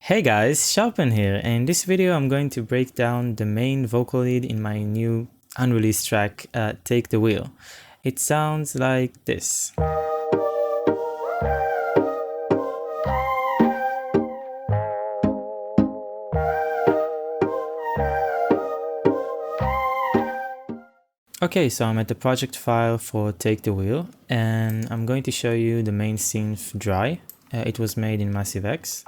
Hey guys, Sharpend here, and in this video I'm going to break down the main vocal lead in my new unreleased track, Take the Wheel. It sounds like this. Okay, so I'm at the project file for Take the Wheel, and I'm going to show you the main synth dry. It was made in Massive X.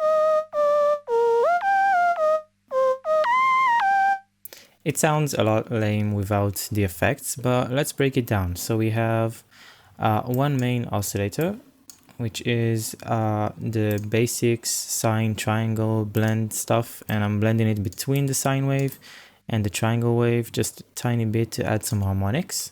It sounds a lot lame without the effects, but let's break it down. So we have one main oscillator, which is the basics sine triangle blend stuff, and I'm blending it between the sine wave and the triangle wave just a tiny bit to add some harmonics.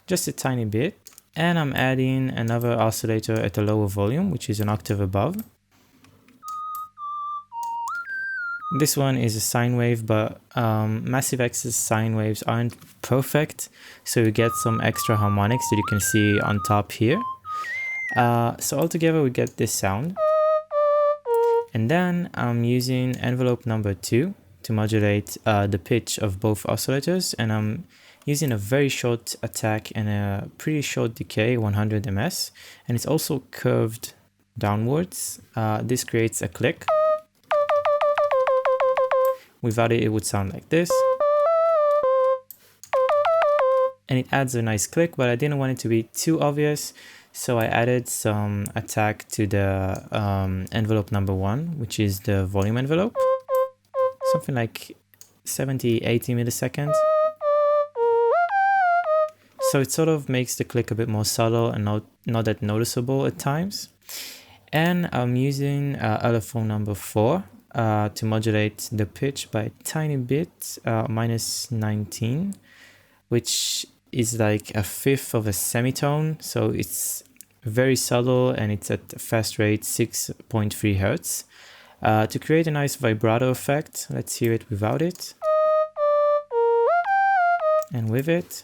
Just a tiny bit. And I'm adding another oscillator at a lower volume, which is an octave above. This one is a sine wave, but Massive X's sine waves aren't perfect, so you get some extra harmonics that you can see on top here. So altogether we get this sound. And then I'm using envelope number 2 to modulate the pitch of both oscillators, and I'm using a very short attack and a pretty short decay, 100 ms, and it's also curved downwards. This creates a click. Without it, it would sound like this. And it adds a nice click, but I didn't want it to be too obvious, so I added some attack to the envelope number 1, which is the volume envelope. Something like 70-80 milliseconds. So it sort of makes the click a bit more subtle and not that noticeable at times. And I'm using LFO number 4 to modulate the pitch by a tiny bit, minus 19, which is like a fifth of a semitone, so it's very subtle and it's at a fast rate, 6.3 hertz. To create a nice vibrato effect, let's hear it without it, and with it.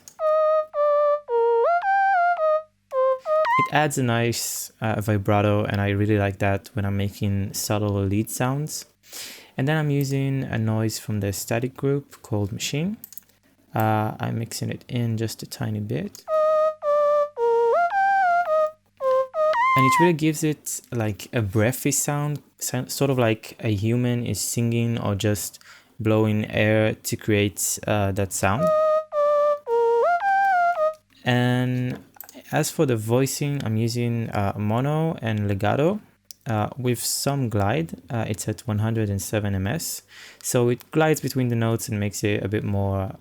It adds a nice vibrato, and I really like that when I'm making subtle lead sounds. And then I'm using a noise from the static group called Machine. I'm mixing it in just a tiny bit. And it really gives it like a breathy sound, sort of like a human is singing or just blowing air to create that sound. And as for the voicing, I'm using mono and legato. With some glide. It's at 107 ms, so it glides between the notes and makes it a bit more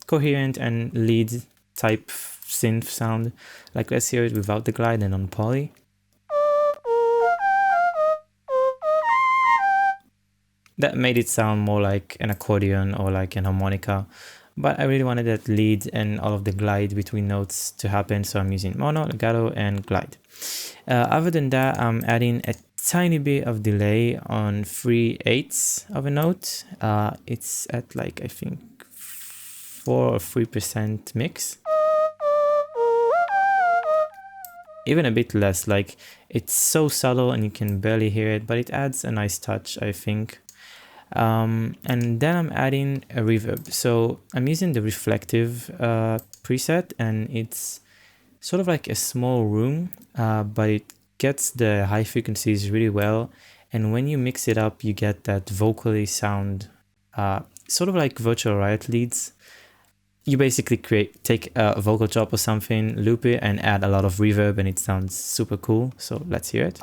coherent and lead type synth sound. Like, let's hear it without the glide and on poly. That made it sound more like an accordion or like an harmonica, but I really wanted that lead and all of the glide between notes to happen, so I'm using mono, legato, and glide. Other than that, I'm adding a tiny bit of delay on 3/8 of a note. It's at like, I think, 4 or 3% mix. Even a bit less, like it's so subtle and you can barely hear it, but it adds a nice touch, I think. And then I'm adding a reverb. So I'm using the reflective preset, and it's sort of like a small room, but it gets the high frequencies really well. And when you mix it up, you get that vocally sound, sort of like Virtual Riot leads. You basically take a vocal chop or something, loop it, and add a lot of reverb, and it sounds super cool. So let's hear it.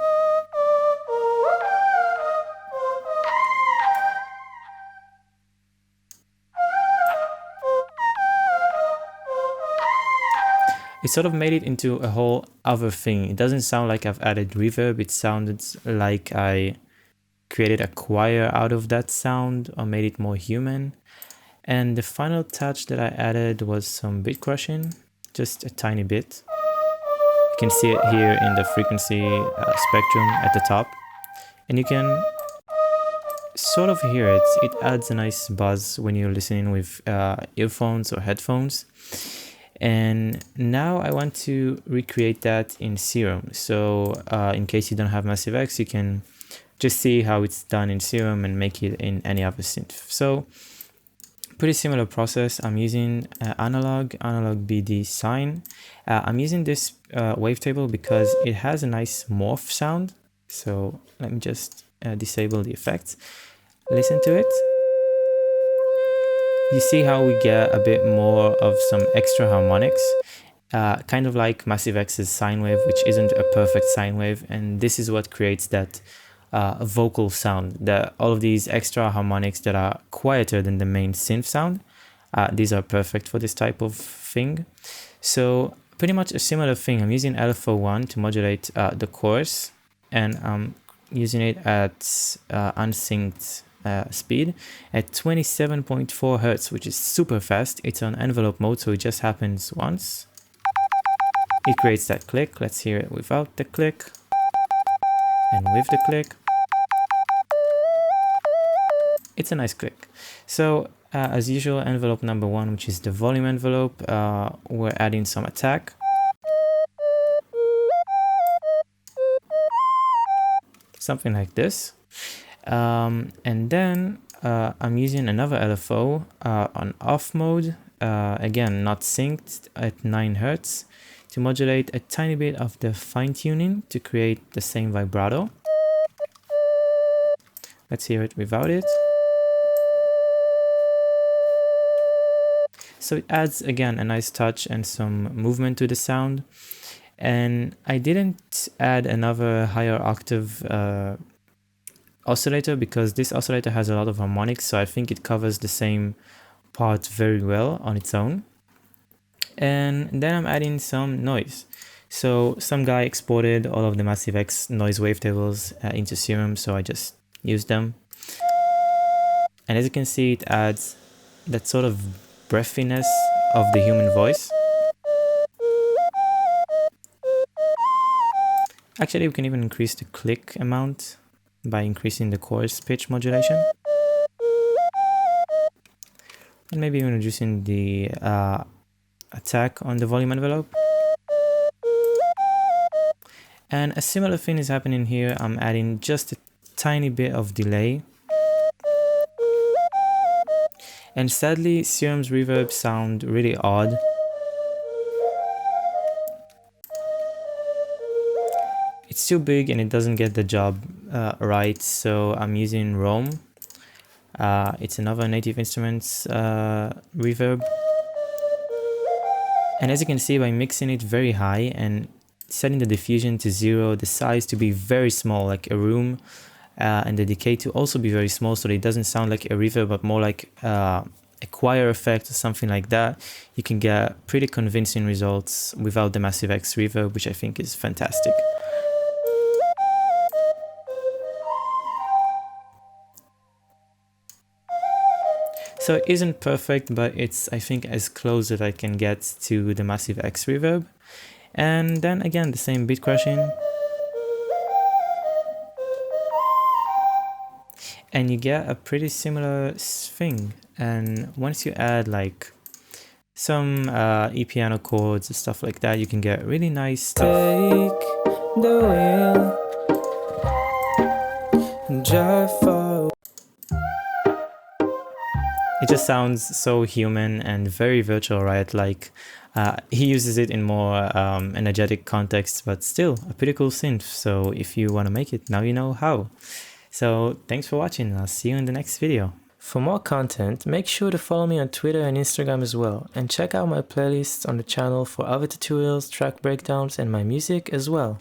It sort of made it into a whole other thing. It doesn't sound like I've added reverb. It sounded like I created a choir out of that sound or made it more human. And the final touch that I added was some bit crushing, just a tiny bit. You can see it here in the frequency spectrum at the top. And you can sort of hear it. It adds a nice buzz when you're listening with earphones or headphones. And now I want to recreate that in Serum. So in case you don't have Massive X, you can just see how it's done in Serum and make it in any other synth. So pretty similar process. I'm using analog BD sine. I'm using this wavetable because it has a nice morph sound. So let me just disable the effects. Listen to it. You see how we get a bit more of some extra harmonics, kind of like Massive X's sine wave, which isn't a perfect sine wave, and this is what creates that vocal sound. All of these extra harmonics that are quieter than the main synth sound, these are perfect for this type of thing. So pretty much a similar thing. I'm using LFO1 to modulate the chorus, and I'm using it at unsynced speed at 27.4 Hertz, which is super fast. It's on envelope mode, so it just happens once. It creates that click. Let's hear it without the click and with the click. It's a nice click. So as usual, envelope number 1, which is the volume envelope, we're adding some attack. Something like this. And then I'm using another LFO on off mode, again not synced, at 9 Hertz, to modulate a tiny bit of the fine tuning to create the same vibrato. Let's hear it without it. So it adds again a nice touch and some movement to the sound. And I didn't add another higher octave oscillator because this oscillator has a lot of harmonics, so I think it covers the same part very well on its own. And then I'm adding some noise. So some guy exported all of the Massive X noise wavetables into Serum, so I just used them. And as you can see, it adds that sort of breathiness of the human voice. Actually, we can even increase the click amount by increasing the chorus pitch modulation. And maybe even reducing the attack on the volume envelope. And a similar thing is happening here. I'm adding just a tiny bit of delay. And sadly, Serum's reverb sound really odd. It's too big and it doesn't get the job right, so I'm using Roam. It's another Native Instruments reverb. And as you can see, by mixing it very high and setting the diffusion to 0, the size to be very small, like a room, and the decay to also be very small, so that it doesn't sound like a reverb, but more like a choir effect or something like that, you can get pretty convincing results without the Massive X reverb, which I think is fantastic. So it isn't perfect, but it's, I think, as close as I can get to the Massive X reverb. And then again, the same beat crushing. And you get a pretty similar thing. And once you add like some E-piano chords and stuff like that, you can get really nice stuff. Take the wheel, drive forward. It just sounds so human and very Virtual Riot like. He uses it in more energetic contexts, but still a pretty cool synth. So if you want to make it, now you know how. So thanks for watching. I'll see you in the next video. For more content, make sure to follow me on Twitter and Instagram as well, and check out my playlists on the channel for other tutorials, track breakdowns, and my music as well.